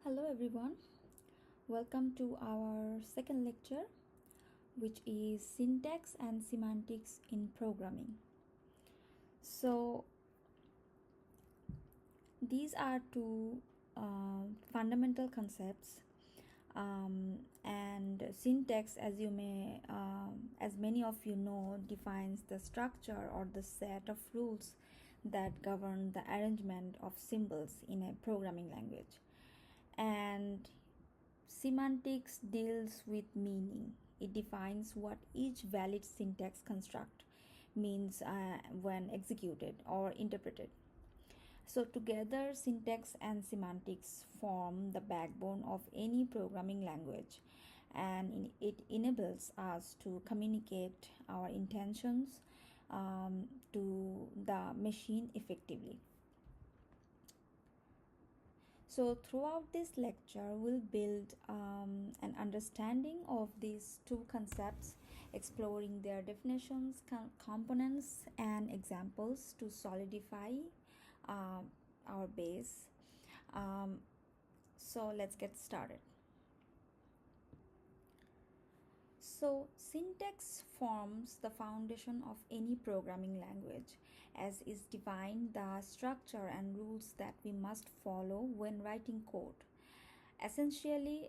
Hello everyone, welcome to our second lecture, which is syntax and semantics in programming. So, these are two fundamental concepts, and syntax, as many of you know, defines the structure or the set of rules that govern the arrangement of symbols in a programming language. And semantics deals with meaning. It defines what each valid syntax construct means when executed or interpreted. So, together, syntax and semantics form the backbone of any programming language, and it enables us to communicate our intentions to the machine effectively. So, throughout this lecture, we'll build an understanding of these two concepts, exploring their definitions, components, and examples to solidify uh, our base. So, let's get started. So, syntax forms the foundation of any programming language, as is defined the structure and rules that we must follow when writing code. Essentially,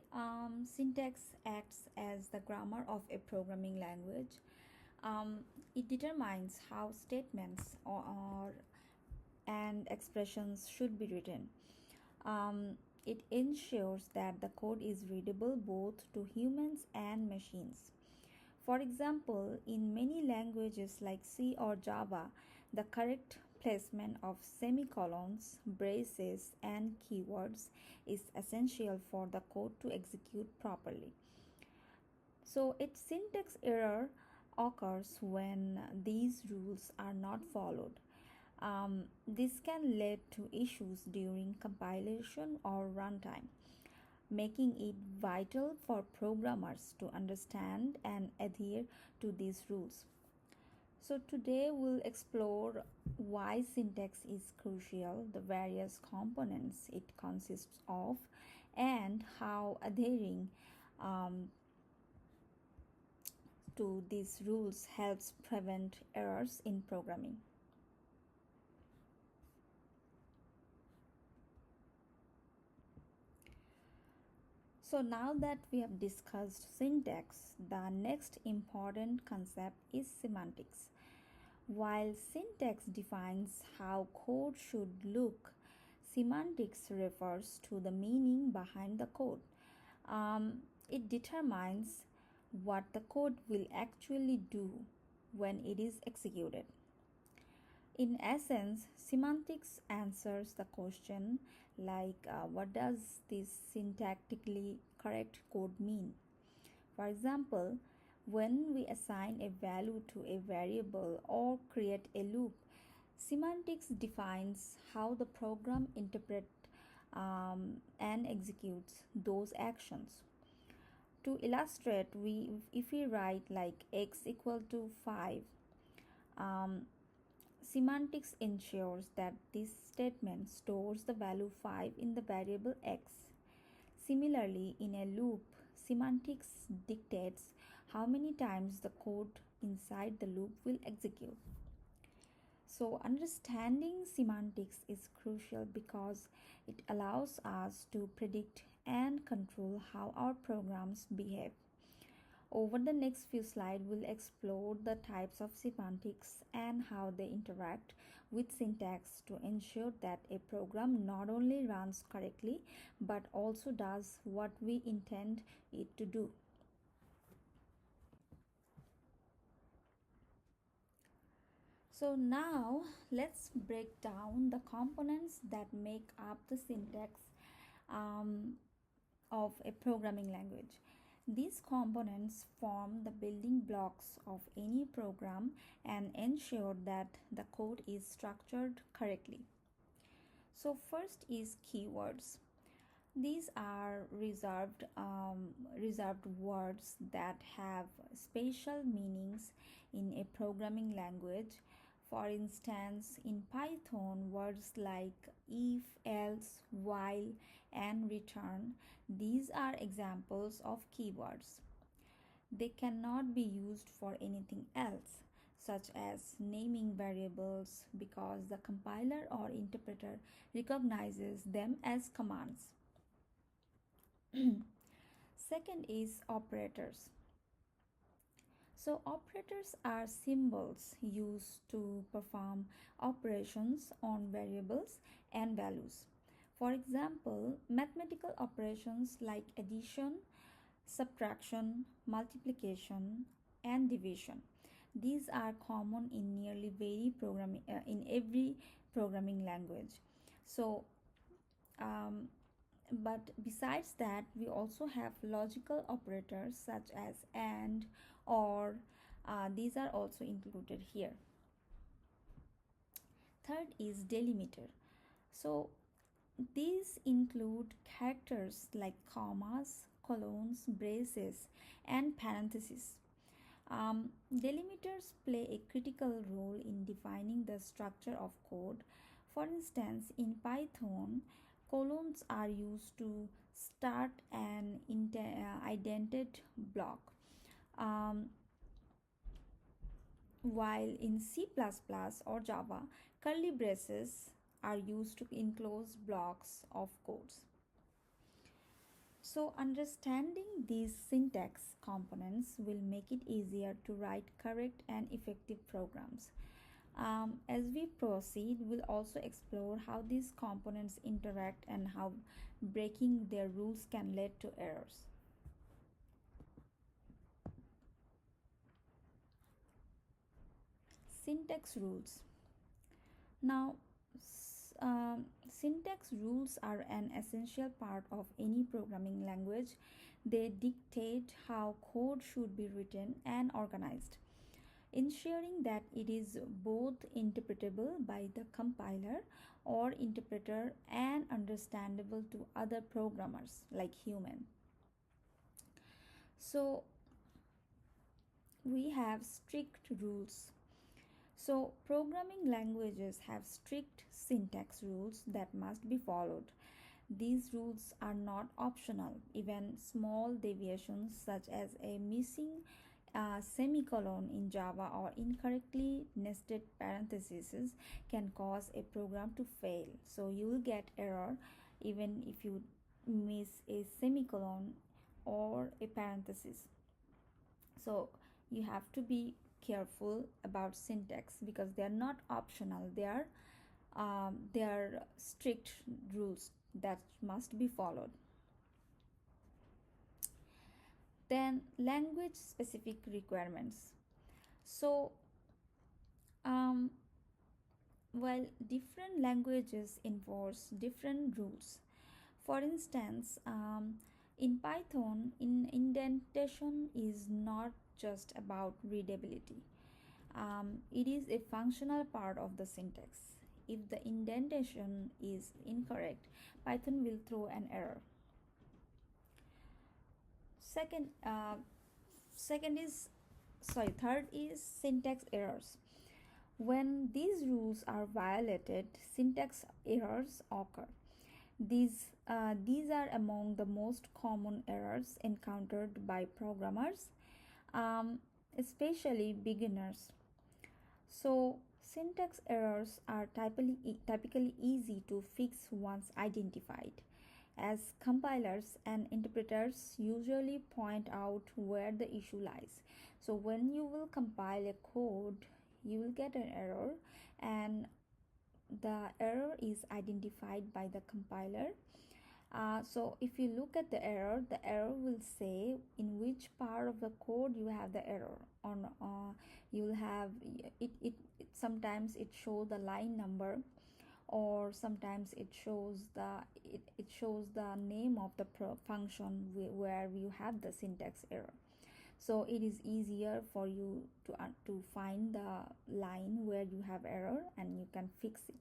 syntax acts as the grammar of a programming language. It determines how statements and expressions should be written. It ensures that the code is readable both to humans and machines. For example, in many languages like C or Java, the correct placement of semicolons, braces, and keywords is essential for the code to execute properly. So, its syntax error occurs when these rules are not followed. This can lead to issues during compilation or runtime, making it vital for programmers to understand and adhere to these rules. So, today we'll explore why syntax is crucial, the various components it consists of, and how adhering to these rules helps prevent errors in programming. So now that we have discussed syntax, the next important concept is semantics. While syntax defines how code should look, semantics refers to the meaning behind the code. It determines what the code will actually do when it is executed. In essence, semantics answers the question like what does this syntactically correct code mean? For example, when we assign a value to a variable or create a loop, semantics defines how the program interprets and executes those actions. To illustrate, if we write like x equal to 5, um, semantics ensures that this statement stores the value 5 in the variable x. Similarly, in a loop, semantics dictates how many times the code inside the loop will execute. So, understanding semantics is crucial because it allows us to predict and control how our programs behave. Over the next few slides, we'll explore the types of semantics and how they interact with syntax to ensure that a program not only runs correctly but also does what we intend it to do. So now let's break down the components that make up the syntax of a programming language. These components form the building blocks of any program and ensure that the code is structured correctly. So first is keywords. These are reserved words that have special meanings in a programming language. For instance, in Python, words like if, else, while, and return, these are examples of keywords. They cannot be used for anything else, such as naming variables, because the compiler or interpreter recognizes them as commands. Second is operators. So, operators are symbols used to perform operations on variables and values. For example, mathematical operations like addition, subtraction, multiplication, and division. These are common in nearly in every programming language. So, um, but besides that, we also have logical operators such as and, or. These are also included here. Third is delimiter. So these include characters like commas, colons, braces, and parentheses. Delimiters play a critical role in defining the structure of code. For instance, in Python, colons are used to start an indented block, um, while in C++ or Java, curly braces are used to enclose blocks of codes. So, understanding these syntax components will make it easier to write correct and effective programs. As we proceed, we'll also explore how these components interact and how breaking their rules can lead to errors. Syntax rules. Now, syntax rules are an essential part of any programming language. They dictate how code should be written and organized, ensuring that it is both interpretable by the compiler or interpreter and understandable to other programmers like human. So we have strict rules. So programming languages have strict syntax rules that must be followed. These rules are not optional. Even small deviations such as a missing semicolon in Java or incorrectly nested parentheses can cause a program to fail. So you will get error even if you miss a semicolon or a parenthesis. So you have to be careful about syntax because they are not optional. They are strict rules that must be followed. Then language specific requirements. So um, while different languages enforce different rules. For instance, in Python, indentation is not just about readability. It is a functional part of the syntax. If the indentation is incorrect, Python will throw an error. Second, second is Third is syntax errors. When these rules are violated, syntax errors occur. These are among the most common errors encountered by programmers, especially beginners. So, syntax errors are typically easy to fix once identified, as compilers and interpreters usually point out where the issue lies. So, when you will compile a code, you will get an error, and the error is identified by the compiler. So if you look at the error will say in which part of the code you have the error. On you'll have it sometimes it shows the line number, or sometimes it shows the name of the function where you have the syntax error. So it is easier for you to find the line where you have error and you can fix it.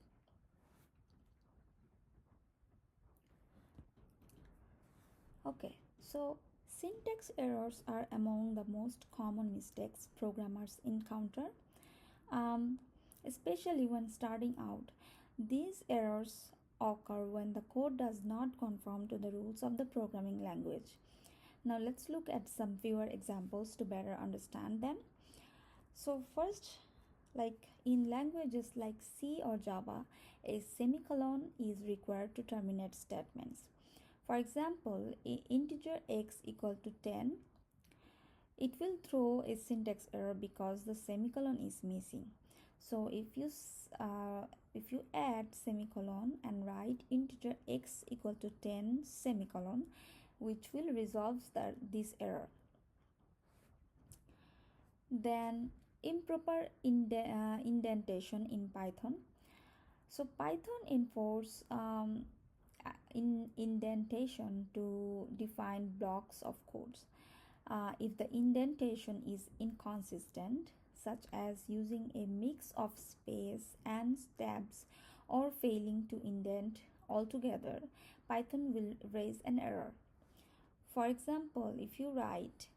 Okay, so syntax errors are among the most common mistakes programmers encounter. Um, especially when starting out. These errors occur when the code does not conform to the rules of the programming language. Now let's look at some fewer examples to better understand them. So first, like in languages like C or Java, a semicolon is required to terminate statements. For example, integer x equal to 10, it will throw a syntax error because the semicolon is missing. So if you add semicolon and write integer x equal to 10 semicolon, which will resolve this error. Then improper indentation in Python. So Python enforce indentation to define blocks of codes. If the indentation is inconsistent, such as using a mix of space and tabs or failing to indent altogether, Python will raise an error. For example, if you write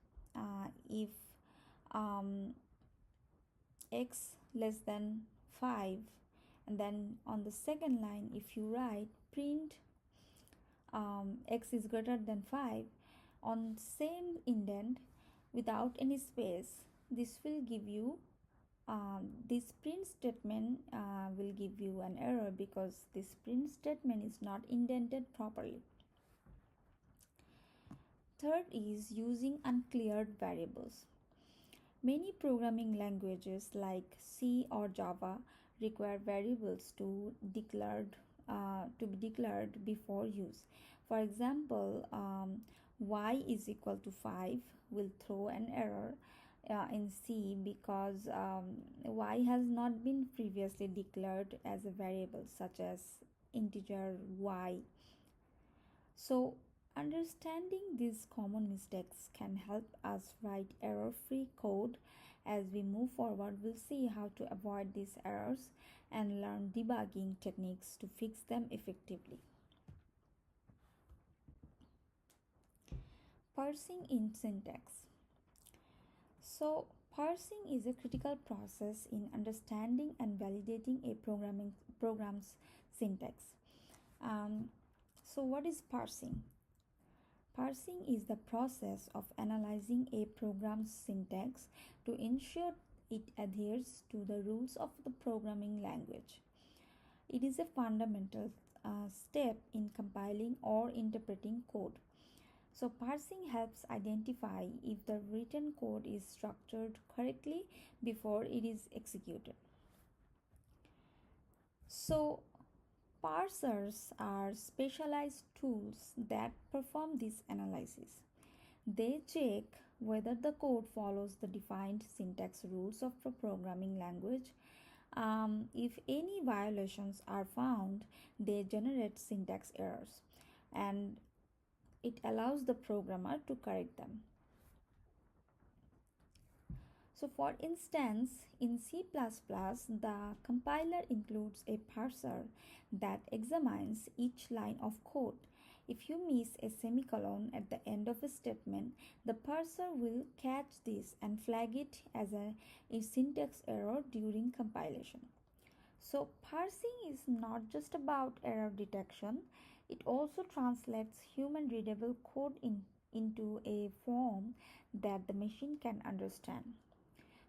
if um, x less than 5, and then on the second line if you write print x is greater than 5 on same indent without any space, this will give you this print statement will give you an error because this print statement is not indented properly. Third is using uncleared variables. Many programming languages like C or Java require variables to be declared before use. For example, y is equal to 5 will throw an error in C because y has not been previously declared as a variable such as integer y. So understanding these common mistakes can help us write error-free code. As we move forward, we'll see how to avoid these errors and learn debugging techniques to fix them effectively. Parsing in syntax. So parsing is a critical process in understanding and validating a program's syntax. So what is parsing? Parsing is the process of analyzing a program's syntax to ensure it adheres to the rules of the programming language. It is a fundamental step in compiling or interpreting code. So parsing helps identify if the written code is structured correctly before it is executed. So parsers are specialized tools that perform this analysis. They check whether the code follows the defined syntax rules of the programming language. If any violations are found, they generate syntax errors and it allows the programmer to correct them. So for instance, in C++, the compiler includes a parser that examines each line of code. If you miss a semicolon at the end of a statement, the parser will catch this and flag it as a syntax error during compilation. So parsing is not just about error detection, it also translates human readable code into a form that the machine can understand.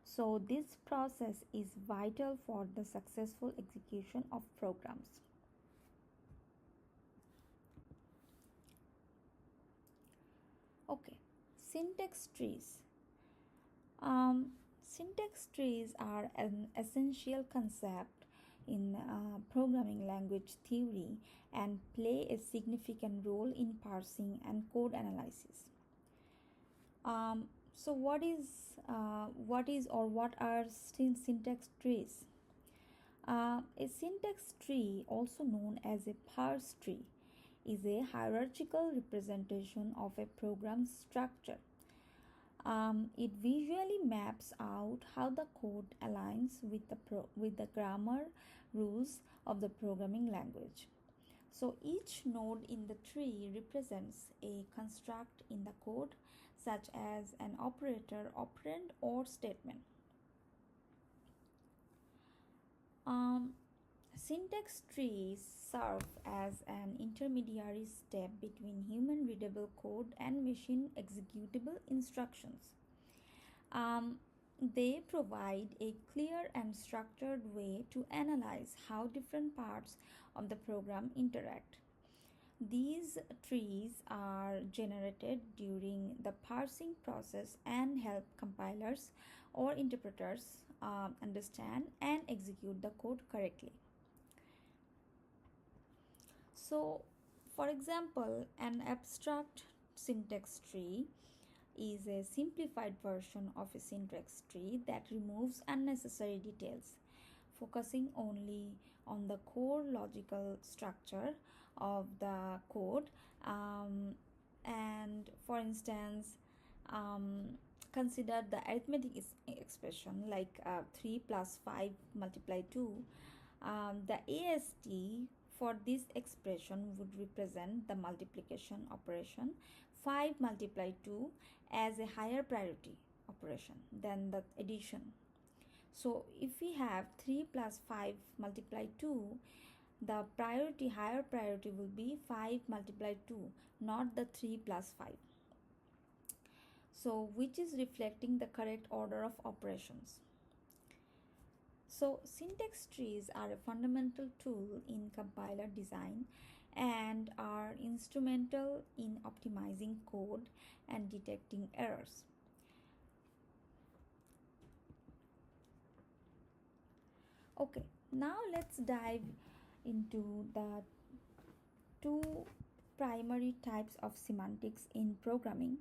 So this process is vital for the successful execution of programs. Okay, syntax trees. Syntax trees are an essential concept in programming language theory and play a significant role in parsing and code analysis. So what are syntax trees? A syntax tree, also known as a parse tree, is a hierarchical representation of a program structure. It visually maps out how the code aligns with the grammar rules of the programming language. So each node in the tree represents a construct in the code, such as an operator, operand, or statement. Um, Syntax trees serve as an intermediary step between human readable code and machine executable instructions. Um, they provide a clear and structured way to analyze how different parts of the program interact. These trees are generated during the parsing process and help compilers or interpreters understand and execute the code correctly. So, for example, an abstract syntax tree is a simplified version of a syntax tree that removes unnecessary details, focusing only on the core logical structure of the code. Um, and for instance, um, consider the arithmetic expression like 3 plus 5 multiply 2. The AST for this expression would represent the multiplication operation 5 multiply 2 as a higher priority operation than the addition. So if we have 3 plus 5 multiply 2, the higher priority will be 5 multiply 2, not the 3 plus 5. So which is reflecting the correct order of operations. So syntax trees are a fundamental tool in compiler design and are instrumental in optimizing code and detecting errors. Okay, now let's dive into the two primary types of semantics in programming: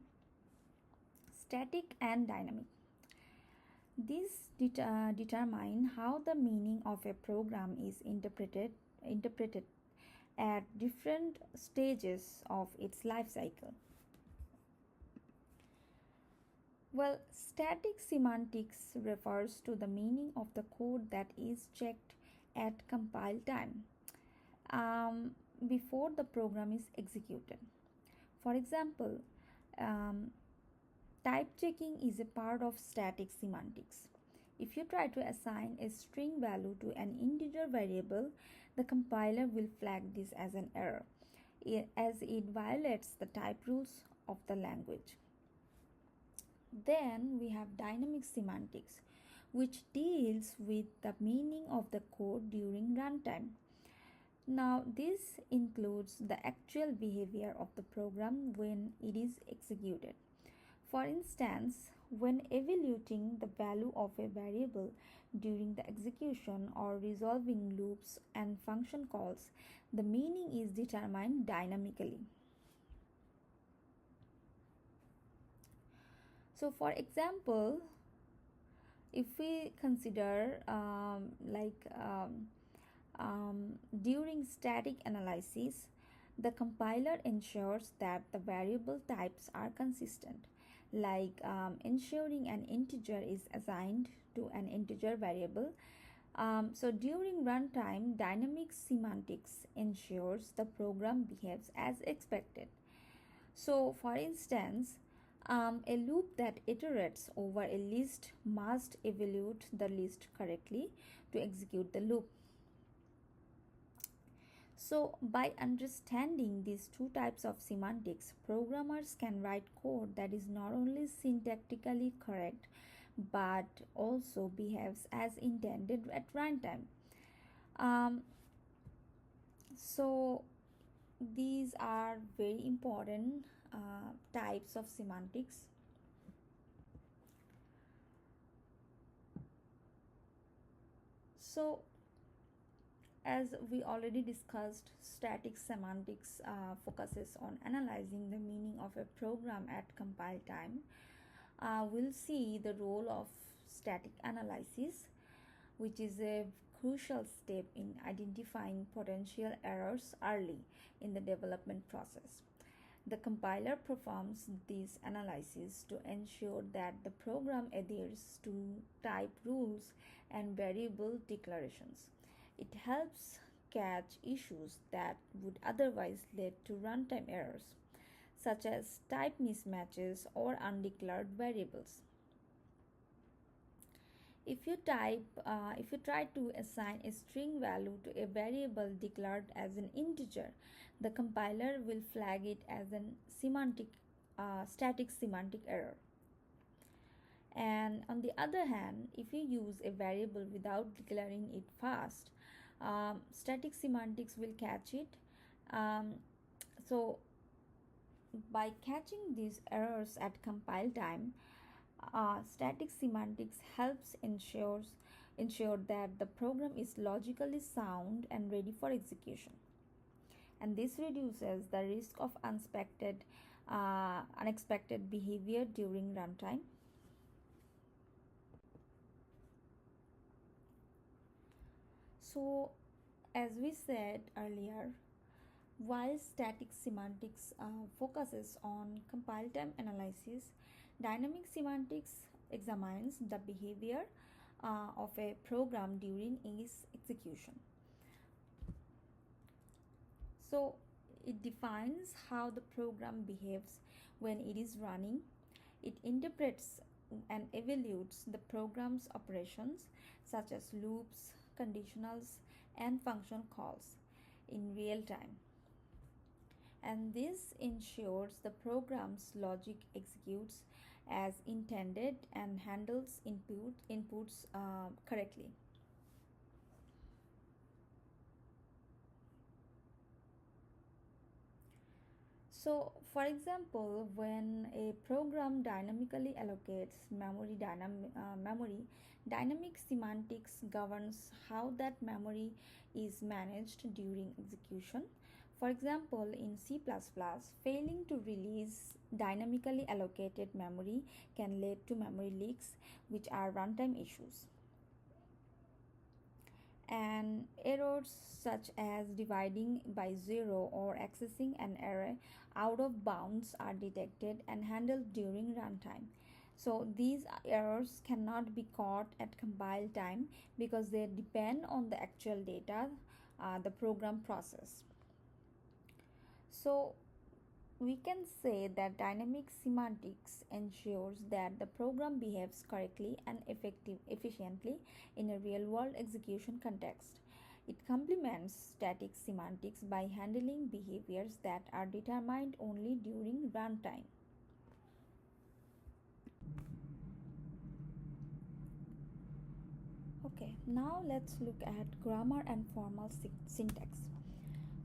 static and dynamic. These determine how the meaning of a program is interpreted at different stages of its life cycle. Well, static semantics refers to the meaning of the code that is checked at compile time, um, before the program is executed. For example, um, type checking is a part of static semantics. If you try to assign a string value to an integer variable, the compiler will flag this as an error, as it violates the type rules of the language. Then we have dynamic semantics, which deals with the meaning of the code during runtime. Now, this includes the actual behavior of the program when it is executed. For instance, when evaluating the value of a variable during the execution or resolving loops and function calls, the meaning is determined dynamically. So, for example, if we consider during static analysis, the compiler ensures that the variable types are consistent, like ensuring an integer is assigned to an integer variable. So during runtime, dynamic semantics ensures the program behaves as expected. So, for instance, a loop that iterates over a list must evaluate the list correctly to execute the loop. So, by understanding these two types of semantics, programmers can write code that is not only syntactically correct but also behaves as intended at runtime. Um, so, these are very important types of semantics. So, as we already discussed, static semantics focuses on analyzing the meaning of a program at compile time. We'll see the role of static analysis, which is a crucial step in identifying potential errors early in the development process. The compiler performs this analysis to ensure that the program adheres to type rules and variable declarations. It helps catch issues that would otherwise lead to runtime errors, such as type mismatches or undeclared variables. If you try to assign a string value to a variable declared as an integer, the compiler will flag it as an static semantic error. And on the other hand, if you use a variable without declaring it fast, static semantics will catch it. Um, so by catching these errors at compile time, static semantics helps ensure that the program is logically sound and ready for execution, and this reduces the risk of unexpected behavior during runtime. So, as we said earlier, while static semantics focuses on compile time analysis, dynamic semantics examines the behavior of a program during its execution. So, it defines how the program behaves when it is running. It interprets and evaluates the program's operations, such as loops, conditionals, and function calls, in real time, and this ensures the program's logic executes as intended and handles inputs correctly. So, for example, when a program dynamically allocates memory, dynamic semantics governs how that memory is managed during execution. For example, in C++, failing to release dynamically allocated memory can lead to memory leaks, which are runtime issues. And errors such as dividing by zero or accessing an array out of bounds are detected and handled during runtime. So these errors cannot be caught at compile time because they depend on the actual data the program processed. So we can say that dynamic semantics ensures that the program behaves correctly and efficiently in a real world execution context. It complements static semantics by handling behaviors that are determined only during runtime. Okay, now let's look at grammar and formal syntax.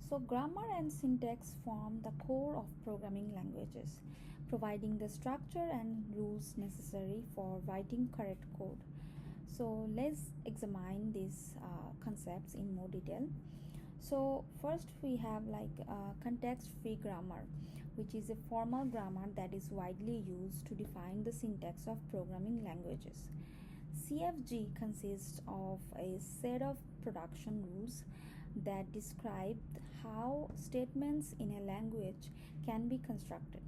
So, grammar and syntax form the core of programming languages, providing the structure and rules necessary for writing correct code. So, let's examine these concepts in more detail. So, first we have context free grammar, which is a formal grammar that is widely used to define the syntax of programming languages. CFG consists of a set of production rules that describe how statements in a language can be constructed.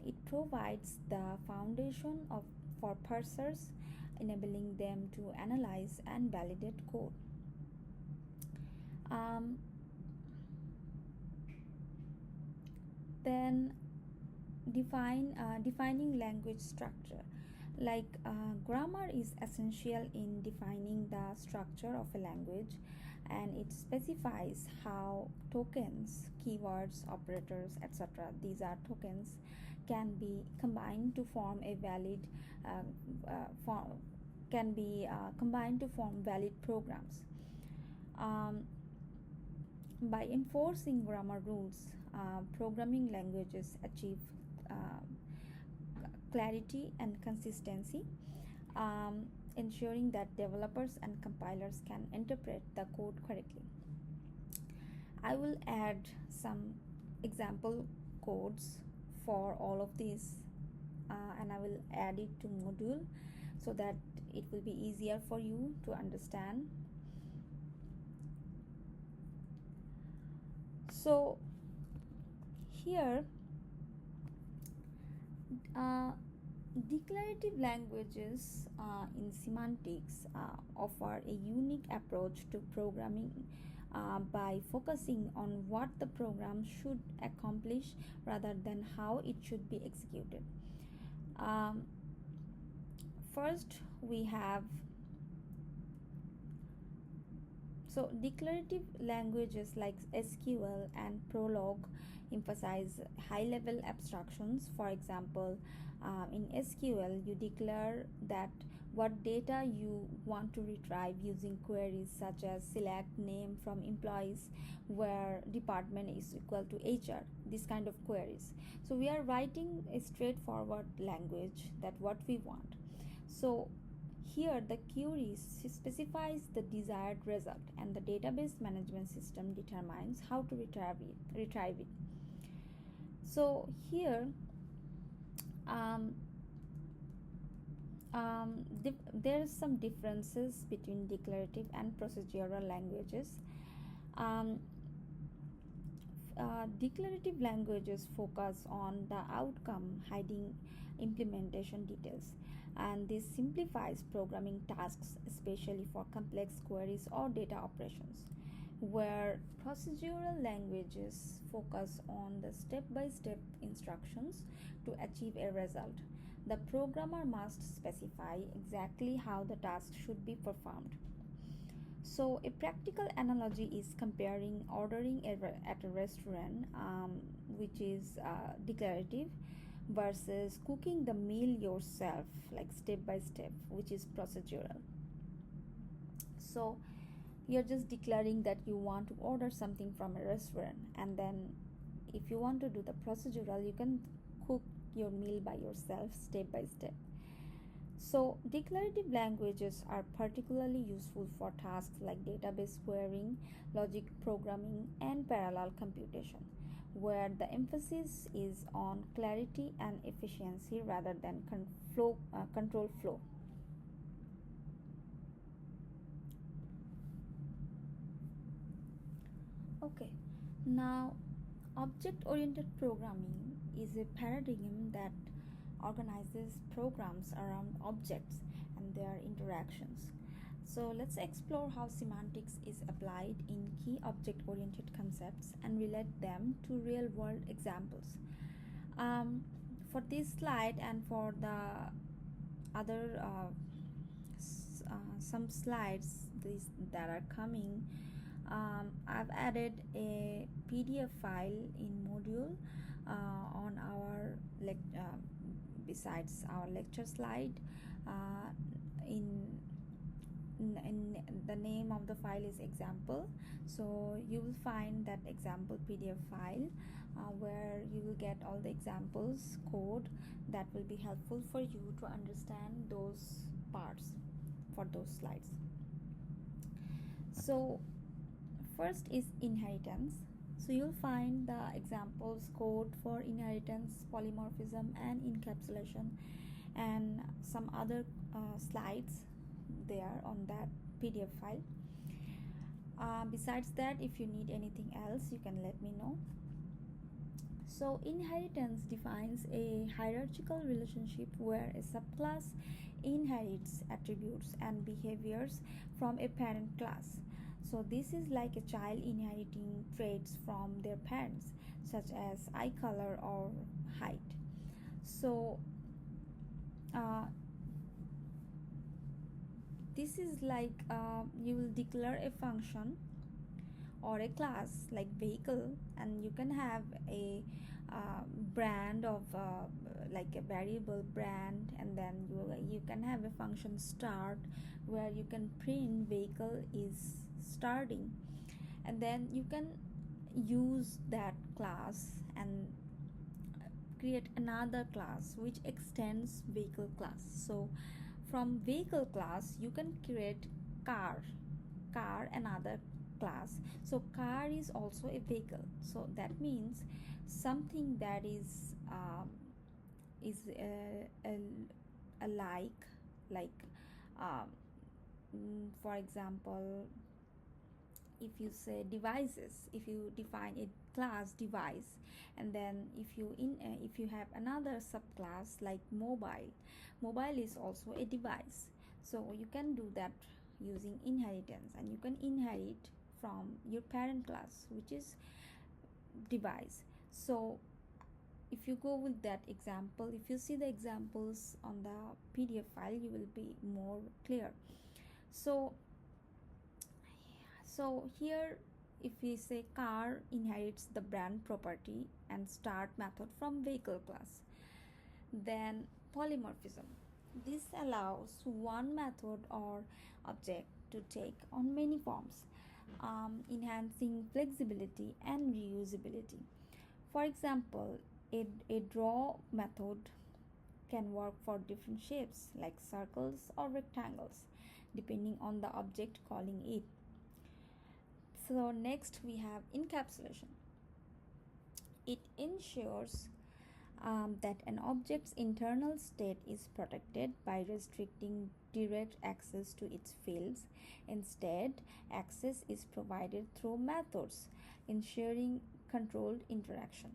It provides the foundation for parsers, enabling them to analyze and validate code. Um, then defining language structure. Grammar is essential in defining the structure of a language, and it specifies how tokens, keywords, operators, etc. These are tokens can be combined to form a valid form can be combined to form valid programs. Um, by enforcing grammar rules, programming languages achieve uh, clarity and consistency, ensuring that developers and compilers can interpret the code correctly. I will add some example codes for all of these, and I will add it to module so that it will be easier for you to understand. So here declarative languages in semantics offer a unique approach to programming by focusing on what the program should accomplish rather than how it should be executed. First we have, so declarative languages like SQL and Prolog emphasize high level abstractions. For example, in SQL you declare that what data you want to retrieve using queries such as select name from employees where department is equal to HR, this kind of queries. So we are writing a straightforward language that what we want. So here the query specifies the desired result and the database management system determines how to retrieve it. So here um, there are some differences between declarative and procedural languages. um, Declarative languages focus on the outcome, hiding implementation details, and this simplifies programming tasks, especially for complex queries or data operations. Where procedural languages focus on the step by step instructions to achieve a result. The programmer must specify exactly how the task should be performed. So, a practical analogy is comparing ordering at a restaurant, which is declarative, versus cooking the meal yourself, like step by step, which is procedural. So, you're just declaring that you want to order something from a restaurant, and then if you want to do the procedural, you can cook your meal by yourself step by step. So, declarative languages are particularly useful for tasks like database querying, logic programming, and parallel computation, where the emphasis is on clarity and efficiency rather than control flow. Okay, now object oriented programming is a paradigm that organizes programs around objects and their interactions. So let's explore how semantics is applied in key object oriented concepts and relate them to real world examples. Um, for this slide and for the other some slides that are coming, I've added a PDF file in module on our besides our lecture slide. uh, in, in the name of the file is example, so you will find that example PDF file where you will get all the examples code that will be helpful for you to understand those parts for those slides. So first is inheritance. So you'll find the examples code for inheritance, polymorphism, and encapsulation, and some other slides there on that PDF file. Besides that, if you need anything else, you can let me know. So inheritance defines a hierarchical relationship where a subclass inherits attributes and behaviors from a parent class. So this is like a child inheriting traits from their parents, such as eye color or height. So uh, this is like you will declare a function or a class like vehicle, and you can have a brand of like a variable brand, and then you can have a function start where you can print vehicle is starting, and then you can use that class and create another class which extends vehicle class. So from vehicle class you can create car another class. So car is also a vehicle, so that means something that is a like um, for example, if you say devices, if you define a class device, and then if you have another subclass like mobile is also a device. So you can do that using inheritance, and you can inherit from your parent class which is device. So if you go with that example, if you see the examples on the PDF file, you will be more clear. So so here, if we say car inherits the brand property and start method from vehicle class, then polymorphism, this allows one method or object to take on many forms, enhancing flexibility and reusability. For example, a draw method can work for different shapes like circles or rectangles depending on the object calling it. So next we have encapsulation. It ensures that an object's internal state is protected by restricting direct access to its fields. Instead, access is provided through methods, ensuring controlled interaction.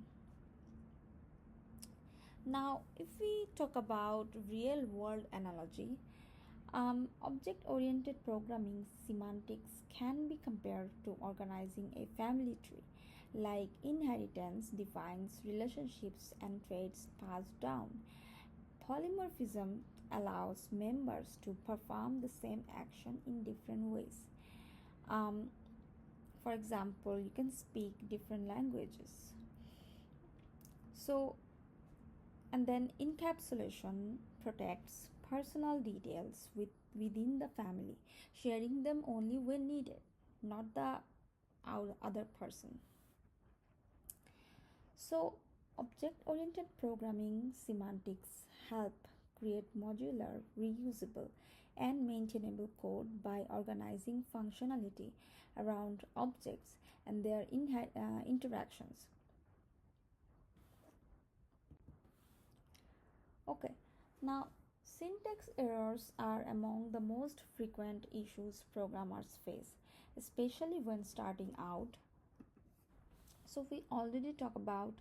Now, if we talk about real world analogy, object oriented programming semantics can be compared to organizing a family tree. Like inheritance defines relationships and traits passed down, polymorphism allows members to perform the same action in different ways. Um, for example, you can speak different languages. So, and then encapsulation protects personal details within the family, sharing them only when needed, not the other person. So, object oriented programming semantics help create modular, reusable, and maintainable code by organizing functionality around objects and their interactions. Okay, now syntax errors are among the most frequent issues programmers face, especially when starting out. So we already talked about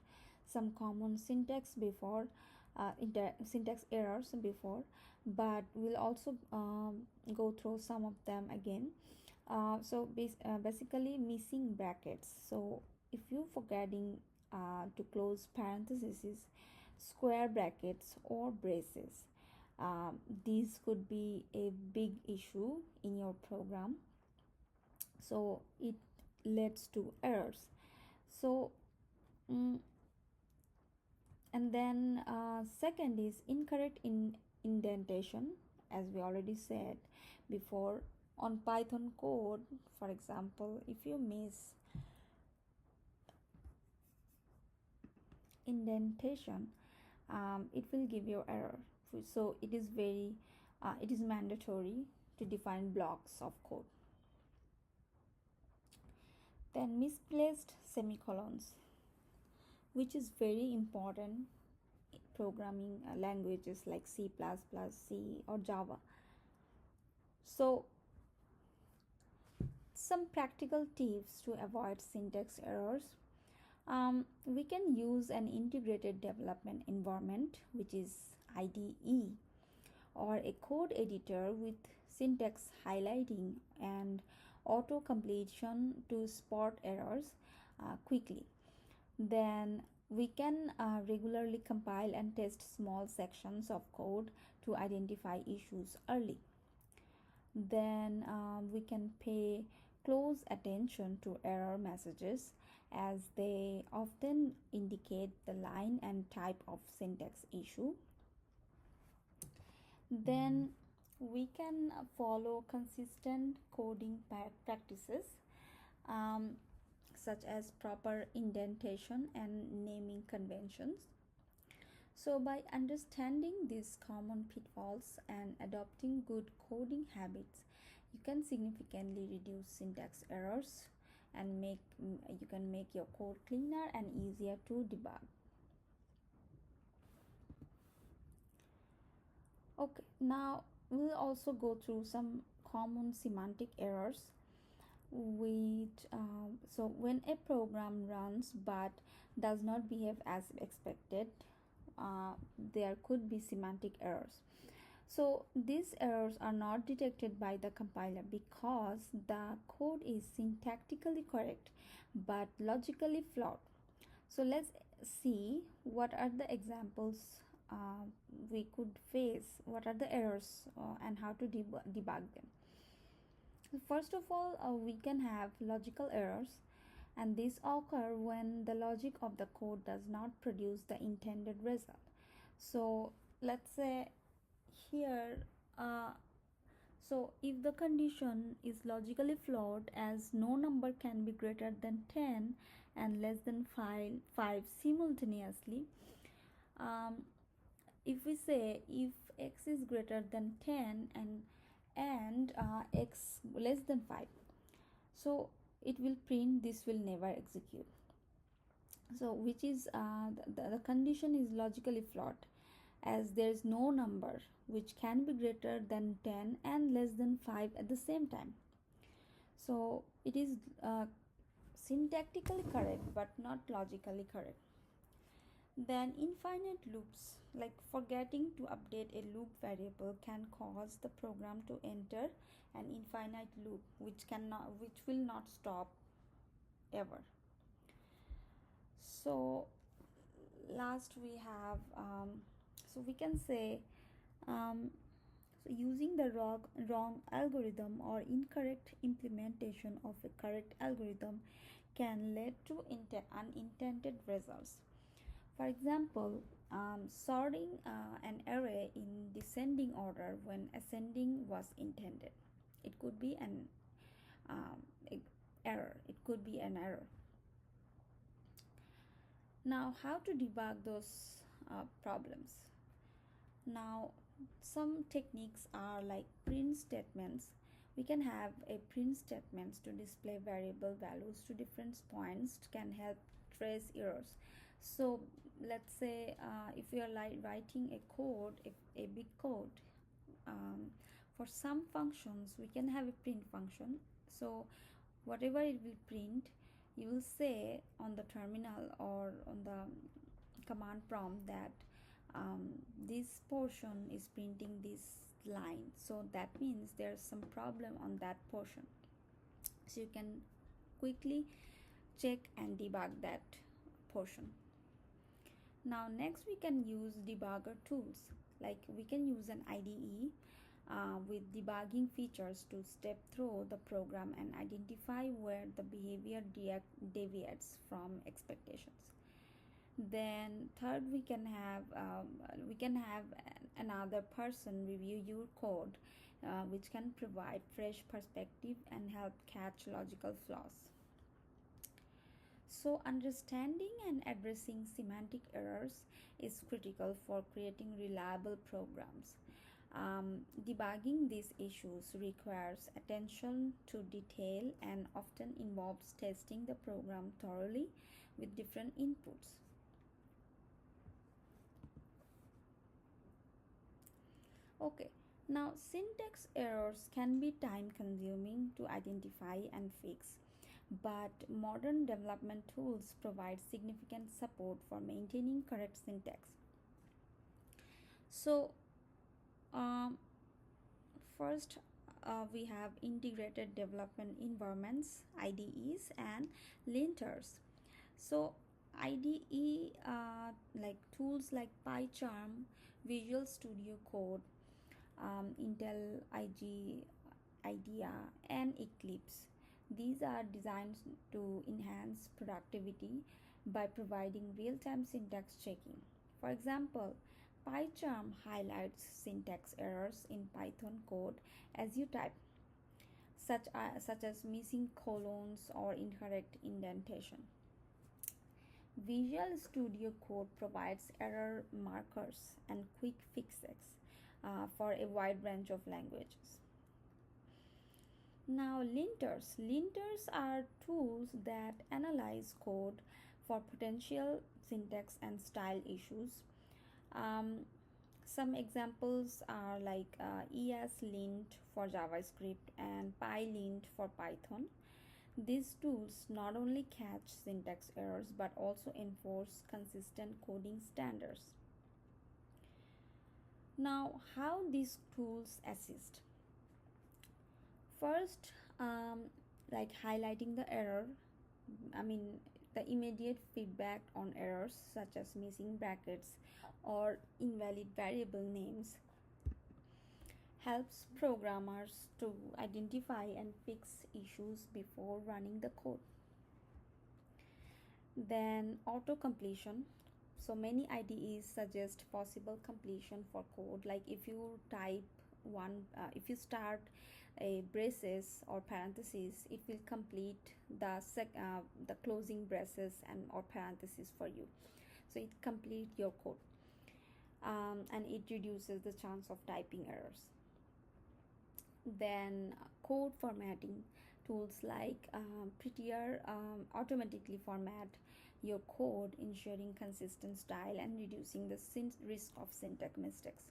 some common syntax errors before, but we'll also go through some of them again. Basically missing brackets. So if you forgetting to close parentheses, square brackets or braces, these could be a big issue in your program, so it leads to errors. So mm, and then second is incorrect indentation, as we already said before. On Python code, for example, if you miss indentation, it will give you error. So it is mandatory to define blocks of code. Then misplaced semicolons, which is very important in programming languages like C++, C, or Java. So some practical tips to avoid syntax errors. We can use an integrated development environment, which is IDE, or a code editor with syntax highlighting and auto completion to spot errors quickly. Then we can regularly compile and test small sections of code to identify issues early. Then we can pay close attention to error messages, as they often indicate the line and type of syntax issue. Then we can follow consistent coding practices, um, such as proper indentation and naming conventions. So, by understanding these common pitfalls and adopting good coding habits, you can significantly reduce syntax errors and you can make your code cleaner and easier to debug. Okay, now we'll also go through some common semantic errors. So when a program runs but does not behave as expected, there could be semantic errors. So these errors are not detected by the compiler because the code is syntactically correct but logically flawed. So let's see what are the examples uh, we could face, what are the errors, and how to debug them. First of all, we can have logical errors, and these occur when the logic of the code does not produce the intended result. So let's say here, uh, so if the condition is logically flawed, as no number can be greater than 10 and less than 5 simultaneously, um, if we say if x is greater than 10 and x less than 5, so it will print this will never execute. So which is the condition is logically flawed, as there is no number which can be greater than 10 and less than 5 at the same time. So it is syntactically correct but not logically correct. Then infinite loops, like forgetting to update a loop variable, can cause the program to enter an infinite loop which will not stop ever. So last we have so we can say um, so using the wrong algorithm or incorrect implementation of a correct algorithm can lead to unintended results. For example, sorting an array in descending order when ascending was intended. It could be an um, error. It could be an error. Now, how to debug those problems? Now, some techniques are like print statements. We can have a print statements to display variable values to different points, can help trace errors. So let's say if we are writing a code, a big code, um, for some functions we can have a print function. So whatever it will print, you will say on the terminal or on the command prompt that this portion is printing this line, so that means there's some problem on that portion. So you can quickly check and debug that portion. Now next we can use debugger tools, like we can use an IDE with debugging features to step through the program and identify where the behavior deviates from expectations. Then third, we can have another person review your code, which can provide fresh perspective and help catch logical flaws. So understanding and addressing semantic errors is critical for creating reliable programs. Debugging these issues requires attention to detail and often involves testing the program thoroughly with different inputs. Okay, now syntax errors can be time consuming to identify and fix, but modern development tools provide significant support for maintaining correct syntax. So, um, first, we have integrated development environments, IDEs, and linters. So, IDE like tools like PyCharm, Visual Studio Code, Intel IDEA, and Eclipse. These are designed to enhance productivity by providing real-time syntax checking. For example, PyCharm highlights syntax errors in Python code as you type, such as missing colons or incorrect indentation. Visual Studio Code provides error markers and quick fixes for a wide range of languages. Now, linters are tools that analyze code for potential syntax and style issues. Um, some examples are like ESLint for JavaScript and PyLint for Python. These tools not only catch syntax errors but also enforce consistent coding standards. Now, how these tools assist? First, like highlighting the error, I mean, the immediate feedback on errors such as missing brackets or invalid variable names helps programmers to identify and fix issues before running the code. Then auto completion. So many IDEs suggest possible completion for code, like if you type if you start a braces or parentheses, it will complete the closing braces and or parentheses for you. So it complete your code, and it reduces the chance of typing errors. Then code formatting tools like Prettier automatically format your code, ensuring consistent style and reducing the risk of syntax mistakes.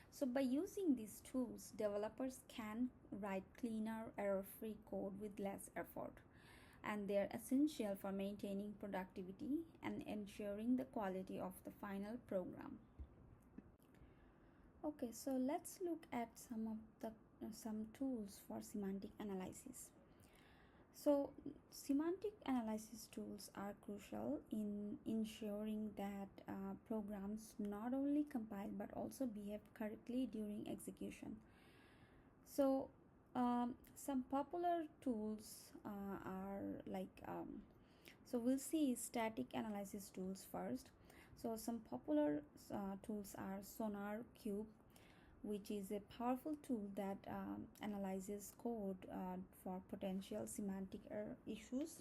So by using these tools, developers can write cleaner, error-free code with less effort, and they're essential for maintaining productivity and ensuring the quality of the final program. Okay, so let's look at some tools for semantic analysis. So semantic analysis tools are crucial in ensuring that programs not only compile but also behave correctly during execution. So some popular tools are like so we'll see static analysis tools first. So some popular tools are Sonar Cube, which is a powerful tool that analyzes code for potential semantic error issues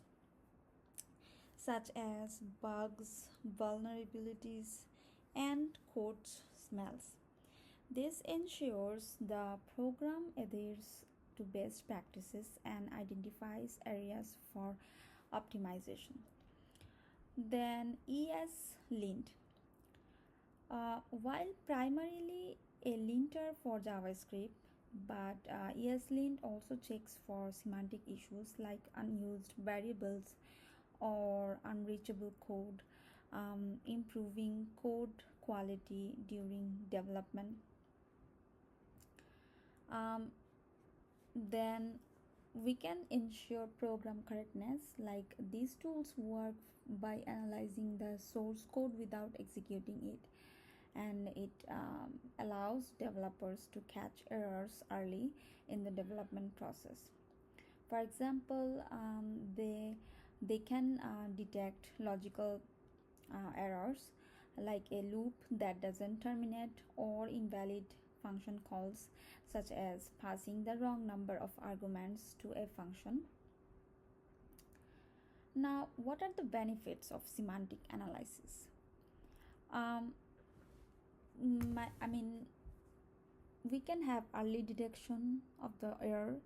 such as bugs, vulnerabilities, and code smells. This ensures the program adheres to best practices and identifies areas for optimization. Then ESLint. While primarily a linter for JavaScript, but ESLint also checks for semantic issues like unused variables or unreachable code, improving code quality during development. Then we can ensure program correctness, like these tools work by analyzing the source code without executing it, and it allows developers to catch errors early in the development process. For example, they can detect logical errors like a loop that doesn't terminate or invalid function calls, such as passing the wrong number of arguments to a function. Now, what are the benefits of semantic analysis? um, I mean, we can have early detection of the error,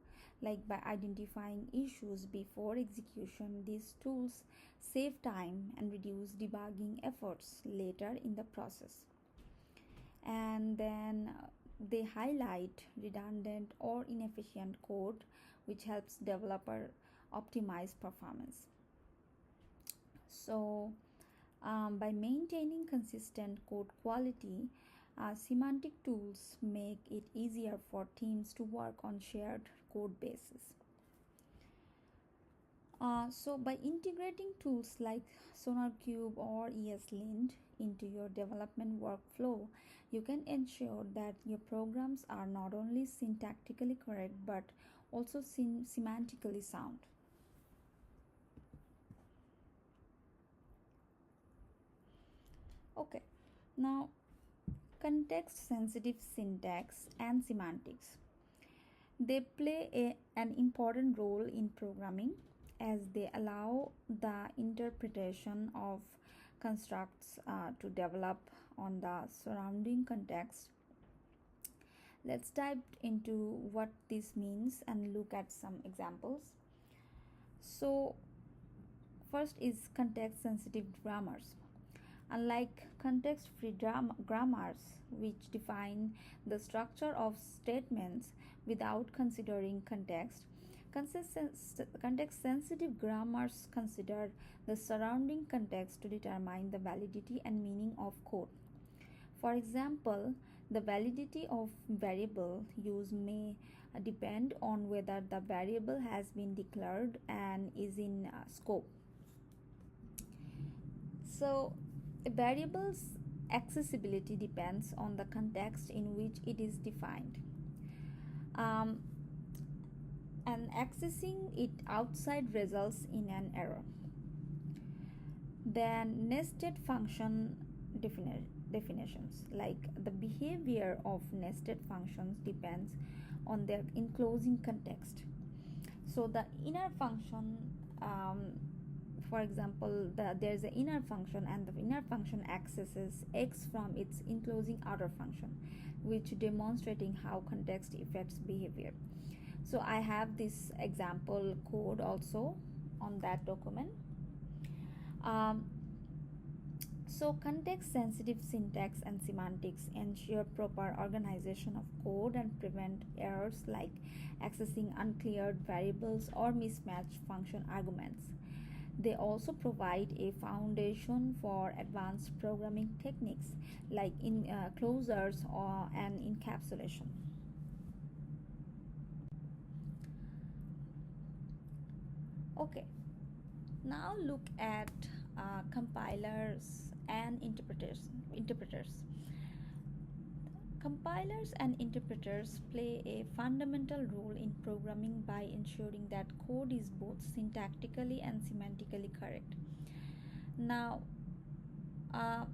like by identifying issues before execution. These tools save time and reduce debugging efforts later in the process. And then they highlight redundant or inefficient code, which helps developer optimize performance. So by maintaining consistent code quality, semantic tools make it easier for teams to work on shared code bases. So by integrating tools like SonarCube or ESLint into your development workflow, you can ensure that your programs are not only syntactically correct but also semantically sound. Okay, now context sensitive syntax and semantics. They play an important role in programming, as they allow the interpretation of constructs to develop on the surrounding context. Let's dive into what this means and look at some examples. So, first is context sensitive grammars. Unlike context free grammars, which define the structure of statements without considering context, context sensitive grammars consider the surrounding context to determine the validity and meaning of code. For example, the validity of variable use may depend on whether the variable has been declared and is in scope. So, a variable's accessibility depends on the context in which it is defined. Um, and accessing it outside results in an error. Then nested function definitions, like the behavior of nested functions depends on their enclosing context. So the inner function, for example, there's an inner function, and the inner function accesses x from its enclosing outer function, which demonstrating how context affects behavior. So I have this example code also on that document. um, so context sensitive syntax and semantics ensure proper organization of code and prevent errors like accessing uncleared variables or mismatched function arguments. They also provide a foundation for advanced programming techniques like in closures or and encapsulation. Okay, now look at compilers and interpreters. Compilers and interpreters play a fundamental role in programming by ensuring that code is both syntactically and semantically correct. Now, uh,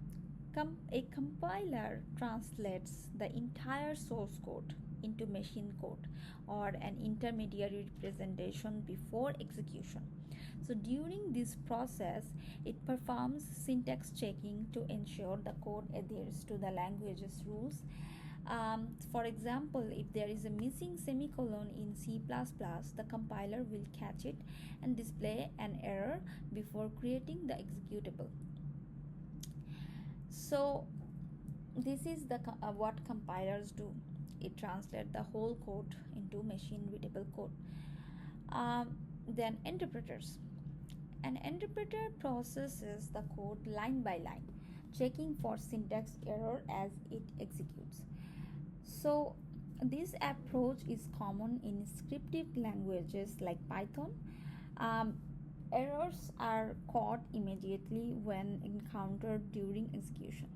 a compiler translates the entire source code into machine code or an intermediary representation before execution. So during this process, it performs syntax checking to ensure the code adheres to the language's rules. For example, if there is a missing semicolon in C++, the compiler will catch it and display an error before creating the executable. So this is the what compilers do. It translates the whole code into machine readable code. Then interpreters. An interpreter processes the code line by line, checking for syntax error as it executes. So this approach is common in scripted languages like Python. Um, Errors are caught immediately when encountered during execution.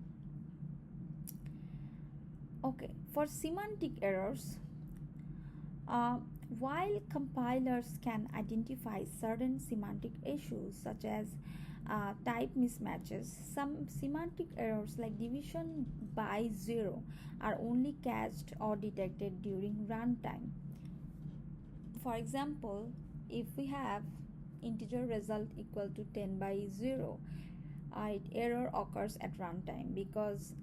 Okay, for semantic errors, uh, while compilers can identify certain semantic issues such as type mismatches, some semantic errors like division by zero are only catched or detected during runtime. For example, if we have integer result equal to 10 by 0, error occurs at runtime because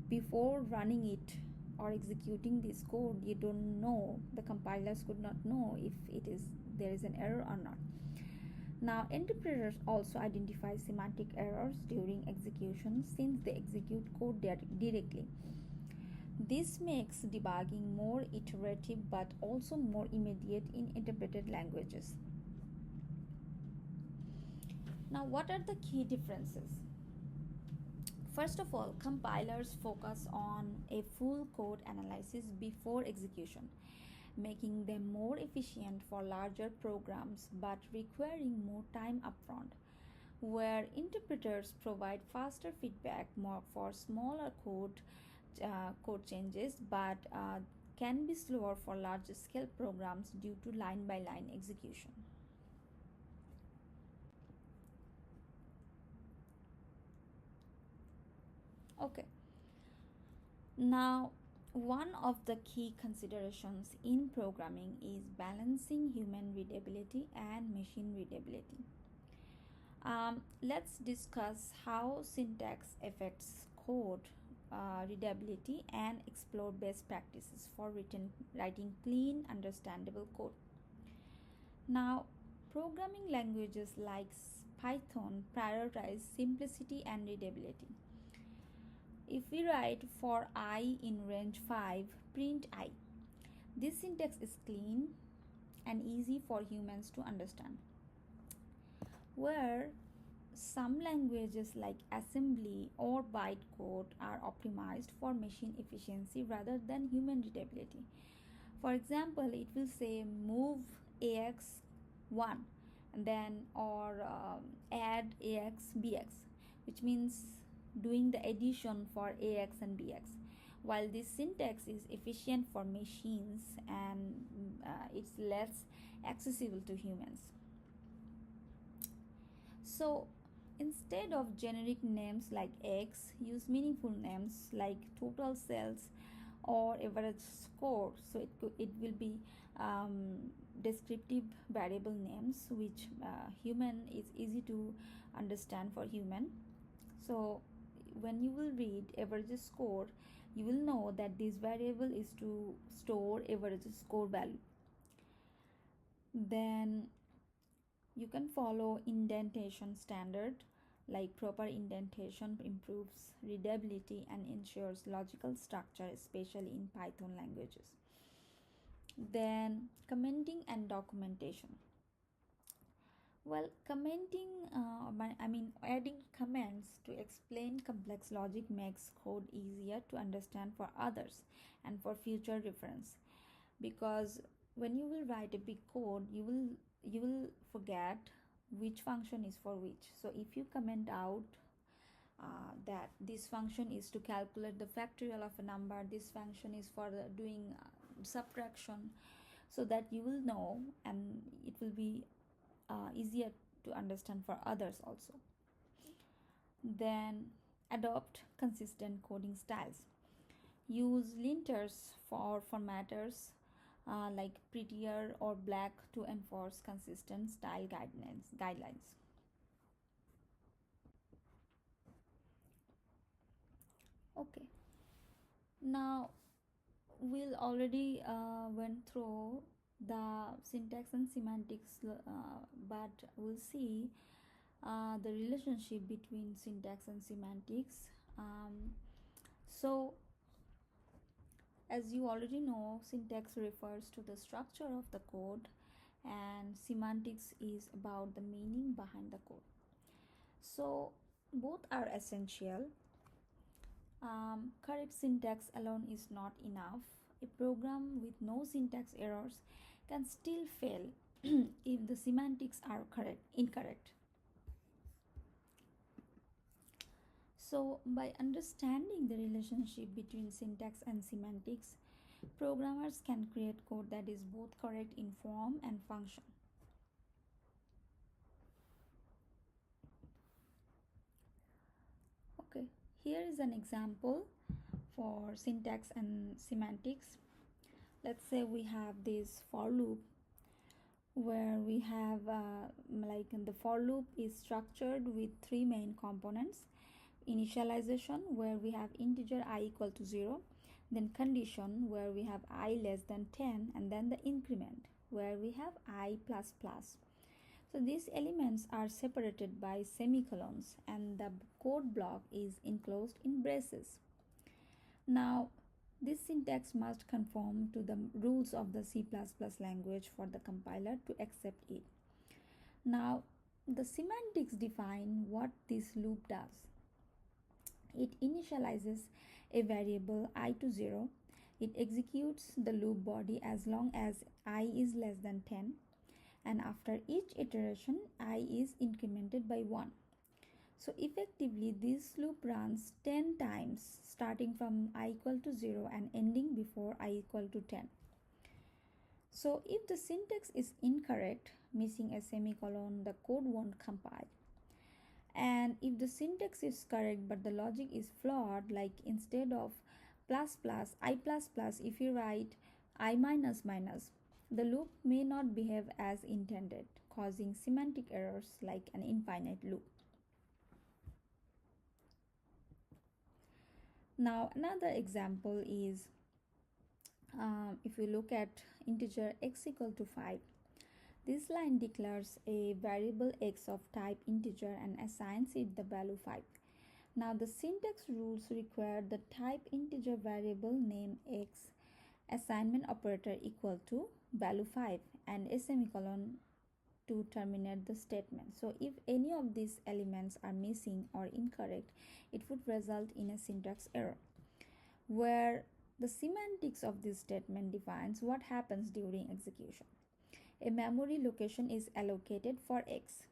before running it or executing this code, you don't know, the compilers could not know if there is an error or not. Now interpreters also identify semantic errors during execution since they execute code directly. This makes debugging more iterative but also more immediate in interpreted languages. Now, what are the key differences? First of all, compilers focus on a full code analysis before execution, making them more efficient for larger programs but requiring more time upfront. Where interpreters provide faster feedback more for smaller code changes, but can be slower for larger scale programs due to line by line execution. Okay, now one of the key considerations in programming is balancing human readability and machine readability. Let's discuss how syntax affects code readability and explore best practices for writing clean, understandable code. Now, programming languages like Python prioritize simplicity and readability. If we write for I in range 5, print I. This syntax is clean and easy for humans to understand. Where some languages like assembly or bytecode are optimized for machine efficiency rather than human readability. For example, it will say move AX1 and then or add ax bx, which means doing the addition for ax and bx. While this syntax is efficient for machines and it's less accessible to humans. So instead of generic names like X, use meaningful names like total sales or average score. So it will be descriptive variable names which human is easy to understand for human. So when you will read average score, you will know that this variable is to store average score value. Then you can follow indentation standard, like proper indentation improves readability and ensures logical structure, especially in Python languages. Then commenting and documentation. Well, adding comments to explain complex logic makes code easier to understand for others and for future reference. Because when you will write a big code, you will forget which function is for which. So if you comment out that this function is to calculate the factorial of a number, this function is for doing subtraction, so that you will know and it will be easier to understand for others also. Then adopt consistent coding styles. Use linters for formatters like prettier or black to enforce consistent style guidelines. Okay, now we'll already went through the syntax and semantics, but we'll see the relationship between syntax and semantics. So as you already know, syntax refers to the structure of the code and semantics is about the meaning behind the code. So both are essential. Correct syntax alone is not enough. A program with no syntax errors can still fail if the semantics are incorrect. So by understanding the relationship between syntax and semantics, programmers can create code that is both correct in form and function. Okay, here is an example for syntax and semantics. Let's say we have this for loop where we have the for loop is structured with three main components: initialization, where we have integer I equal to 0, then condition, where we have I less than 10, and then the increment, where we have I plus plus. So these elements are separated by semicolons and the code block is enclosed in braces. Now this syntax must conform to the rules of the C++ language for the compiler to accept it. Now the semantics define what this loop does. It initializes a variable I to 0. It executes the loop body as long as I is less than 10, and after each iteration I is incremented by 1. So effectively this loop runs 10 times, starting from I equal to 0 and ending before I equal to 10. So if the syntax is incorrect, missing a semicolon, the code won't compile. And if the syntax is correct but the logic is flawed, like instead of plus plus I plus plus, if you write I minus minus, the loop may not behave as intended, causing semantic errors like an infinite loop. Now another example is if you look at integer x equal to 5. This line declares a variable x of type integer and assigns it the value 5. Now the syntax rules require the type integer variable name x, assignment operator equal to value 5, and a semicolon to terminate the statement. So if any of these elements are missing or incorrect, it would result in a syntax error, where the semantics of this statement defines what happens during execution. A memory location is allocated for x.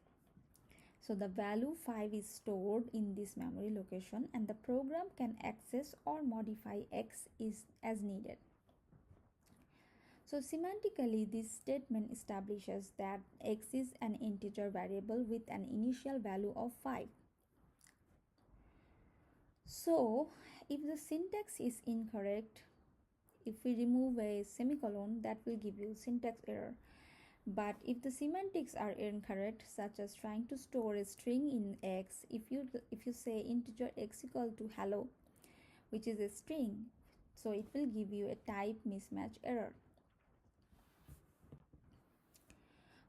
So the value 5 is stored in this memory location and the program can access or modify x is as needed. So semantically, this statement establishes that x is an integer variable with an initial value of 5. So if the syntax is incorrect, if we remove a semicolon, that will give you syntax error. But if the semantics are incorrect, such as trying to store a string in x, if you say integer x equal to hello, which is a string, so it will give you a type mismatch error.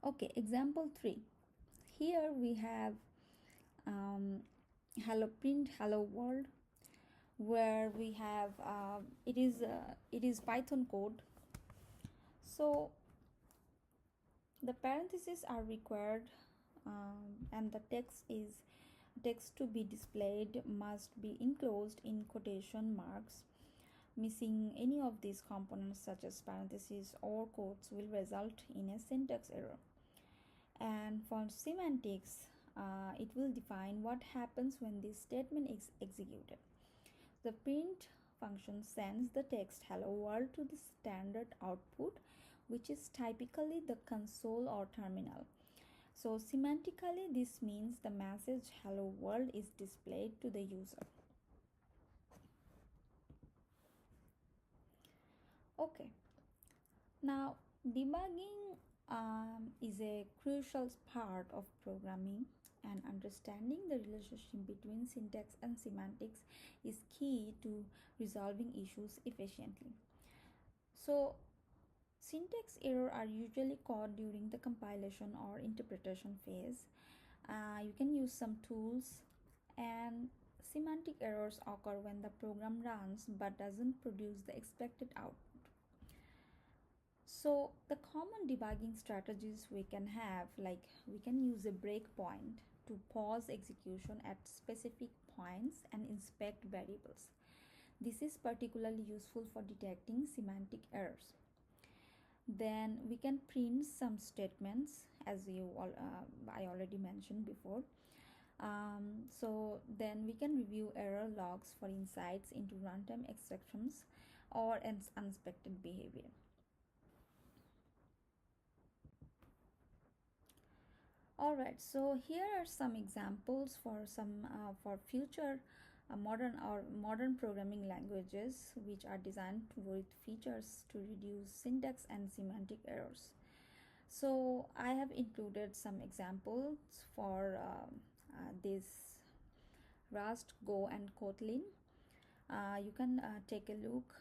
Okay, example 3. Here we have print hello world, where we have it is Python code. So the parentheses are required, and the text to be displayed must be enclosed in quotation marks. Missing any of these components such as parentheses or quotes will result in a syntax error. And for semantics, it will define what happens when this statement is executed. The print function sends the text hello world to the standard output, which is typically the console or terminal. So semantically, this means the message hello world is displayed to the user. Okay, now debugging is a crucial part of programming, and understanding the relationship between syntax and semantics is key to resolving issues efficiently. So syntax errors are usually caught during the compilation or interpretation phase. You can use some tools, and semantic errors occur when the program runs but doesn't produce the expected output. So the common debugging strategies we can have, like we can use a breakpoint to pause execution at specific points and inspect variables. This is particularly useful for detecting semantic errors. Then we can print some statements, as I already mentioned before. So then we can review error logs for insights into runtime exceptions or unexpected behavior. All right, so here are some examples for future modern programming languages which are designed with features to reduce syntax and semantic errors. So I have included some examples for this Rust, Go, and Kotlin. You can take a look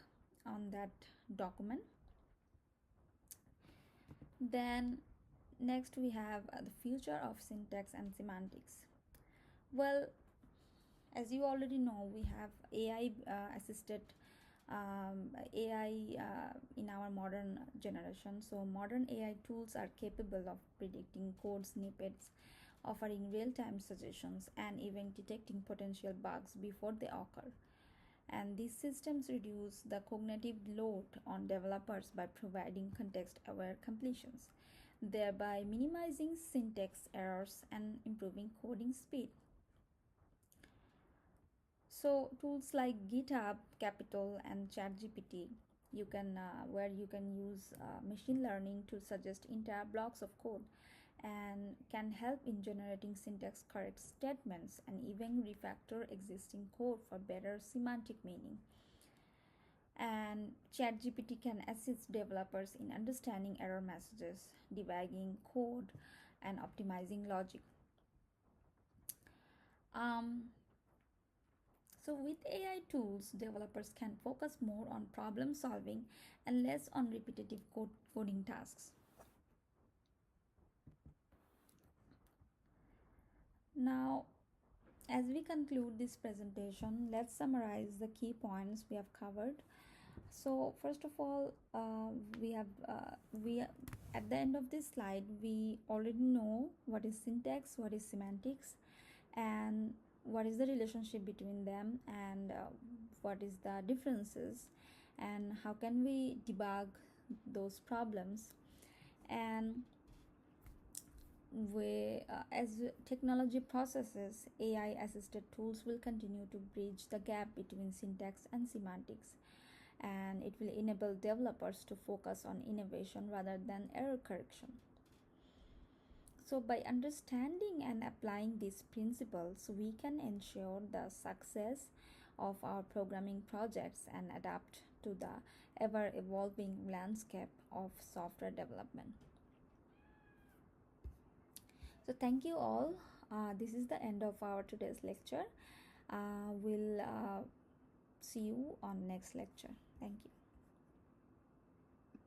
on that document. Then next we have the future of syntax and semantics. Well, as you already know, we have AI assisted AI in our modern generation. So modern AI tools are capable of predicting code snippets, offering real-time suggestions, and even detecting potential bugs before they occur. And these systems reduce the cognitive load on developers by providing context-aware completions, thereby minimizing syntax errors and improving coding speed. So tools like GitHub, Capital, and ChatGPT, where you can use machine learning to suggest entire blocks of code, and can help in generating syntax correct statements and even refactor existing code for better semantic meaning. And ChatGPT can assist developers in understanding error messages, debugging code, and optimizing logic. So with AI tools, developers can focus more on problem solving and less on repetitive coding tasks. Now, as we conclude this presentation, let's summarize the key points we have covered. So first of all, we at the end of this slide, we already know what is syntax, what is semantics, and what is the relationship between them, and what is the differences, and how can we debug those problems. And as technology processes, AI assisted tools will continue to bridge the gap between syntax and semantics, and it will enable developers to focus on innovation rather than error correction. So, by understanding and applying these principles, we can ensure the success of our programming projects and adapt to the ever evolving landscape of software development. So, thank you all. This is the end of our today's lecture. We'll see you on next lecture. Thank you.